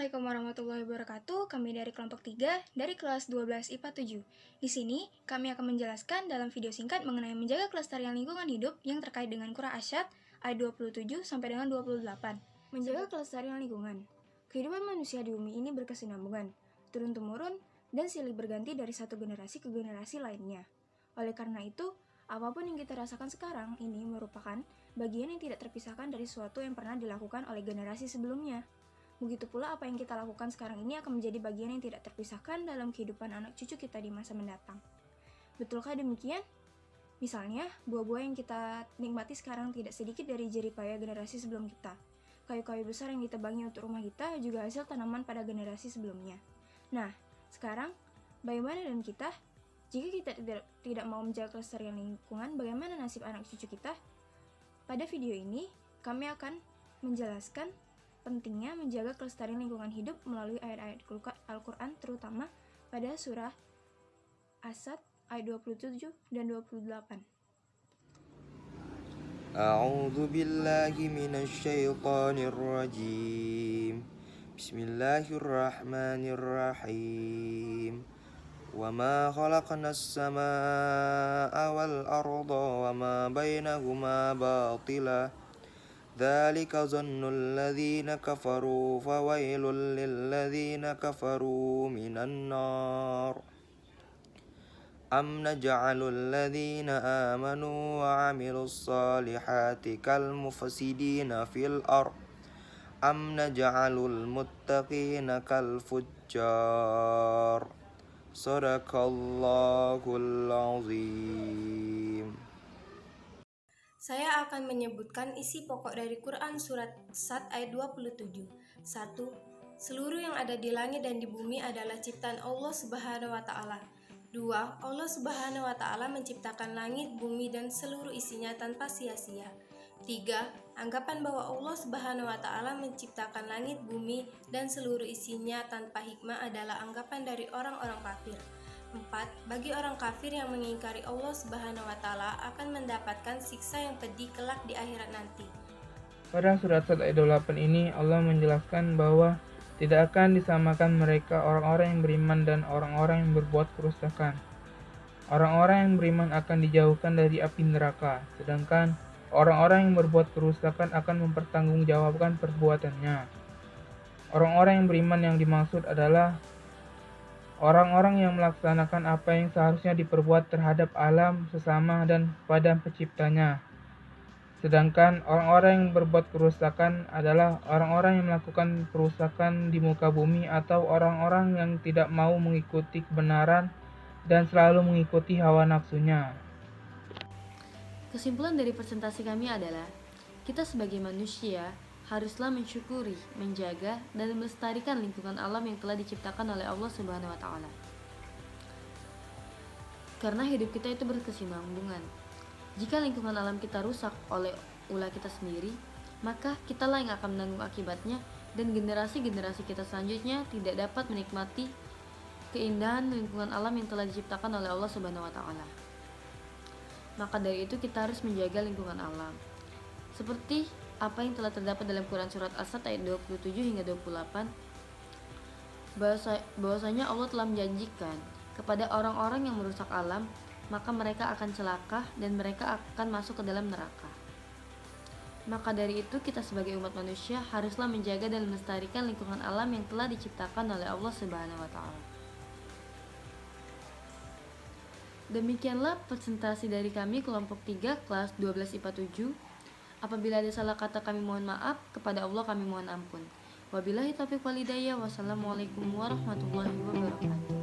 Assalamualaikum warahmatullahi wabarakatuh. Kami dari kelompok 3 dari kelas 12 IPA 7. Di sini, kami akan menjelaskan dalam video singkat mengenai menjaga kelestarian lingkungan hidup yang terkait dengan Qur'an Asyad ayat 27 sampai dengan 28. Menjaga kelestarian lingkungan. Kehidupan manusia di bumi ini berkesinambungan, turun-temurun, dan silih berganti dari satu generasi ke generasi lainnya. Oleh karena itu, apapun yang kita rasakan sekarang ini merupakan bagian yang tidak terpisahkan dari sesuatu yang pernah dilakukan oleh generasi sebelumnya. Begitu pula apa yang kita lakukan sekarang ini akan menjadi bagian yang tidak terpisahkan dalam kehidupan anak cucu kita di masa mendatang. Betulkah demikian? Misalnya, buah-buah yang kita nikmati sekarang tidak sedikit dari jerih payah generasi sebelum kita. Kayu-kayu besar yang ditebangi untuk rumah kita juga hasil tanaman pada generasi sebelumnya. Nah, sekarang, bagaimana dengan kita? Jika kita tidak mau menjaga kelestarian lingkungan, bagaimana nasib anak cucu kita? Pada video ini, kami akan menjelaskan pentingnya menjaga kelestarian lingkungan hidup melalui ayat-ayat Al-Quran, terutama pada surah Asyad ayat 27 dan 28. A'udzu billahi minasy syaithanir rajim. Bismillahirrahmanirrahim. Wa ma khalaqnas samaa'a wal arda wa ma bainahuma batila. Dzalika dhannul ladzina kafaru fawailul lil ladzina kafaru minan nar. Am naj'alul ladzina amanu wa 'amilus solihati kal mufsidina fil ardh am naj'alul muttaqina kal fujjar. Shadaqallahul azim. Saya akan menyebutkan isi pokok dari Quran Surat Sad ayat 27. 1. Seluruh yang ada di langit dan di bumi adalah ciptaan Allah Subhanahu wa Ta'ala. 2. Allah Subhanahu wa Ta'ala menciptakan langit, bumi, dan seluruh isinya tanpa sia-sia. 3. Anggapan bahwa Allah Subhanahu wa Ta'ala menciptakan langit, bumi, dan seluruh isinya tanpa hikmah adalah anggapan dari orang-orang kafir. 4. Bagi orang kafir yang mengingkari Allah Subhanahu wa Ta'ala akan mendapatkan siksa yang pedih kelak di akhirat nanti. Pada surat Sad ayat 28 ini Allah menjelaskan bahwa tidak akan disamakan mereka orang-orang yang beriman dan orang-orang yang berbuat kerusakan. Orang-orang yang beriman akan dijauhkan dari api neraka, sedangkan orang-orang yang berbuat kerusakan akan mempertanggungjawabkan perbuatannya. Orang-orang yang beriman yang dimaksud adalah orang-orang yang melaksanakan apa yang seharusnya diperbuat terhadap alam, sesama, dan pada penciptanya. Sedangkan orang-orang yang berbuat kerusakan adalah orang-orang yang melakukan kerusakan di muka bumi atau orang-orang yang tidak mau mengikuti kebenaran dan selalu mengikuti hawa nafsunya. Kesimpulan dari presentasi kami adalah, kita sebagai manusia haruslah mensyukuri, menjaga, dan melestarikan lingkungan alam yang telah diciptakan oleh Allah Subhanahu wa Ta'ala. Karena hidup kita itu berkesinambungan. Jika lingkungan alam kita rusak oleh ulah kita sendiri, maka kitalah yang akan menanggung akibatnya, dan generasi-generasi kita selanjutnya tidak dapat menikmati keindahan lingkungan alam yang telah diciptakan oleh Allah Subhanahu wa Ta'ala. Maka dari itu kita harus menjaga lingkungan alam. Seperti apa yang telah terdapat dalam Quran Surat Asyad ayat 27 hingga 28, bahwasanya Allah telah menjanjikan kepada orang-orang yang merusak alam, maka mereka akan celaka dan mereka akan masuk ke dalam neraka. Maka dari itu kita sebagai umat manusia haruslah menjaga dan melestarikan lingkungan alam yang telah diciptakan oleh Allah Subhanahu wa Ta'ala. Demikianlah presentasi dari kami kelompok 3 kelas 12 IPA 7. Apabila ada salah kata kami mohon maaf, kepada Allah kami mohon ampun. Wabillahi taufiq wal hidayah. Wassalamualaikum warahmatullahi wabarakatuh.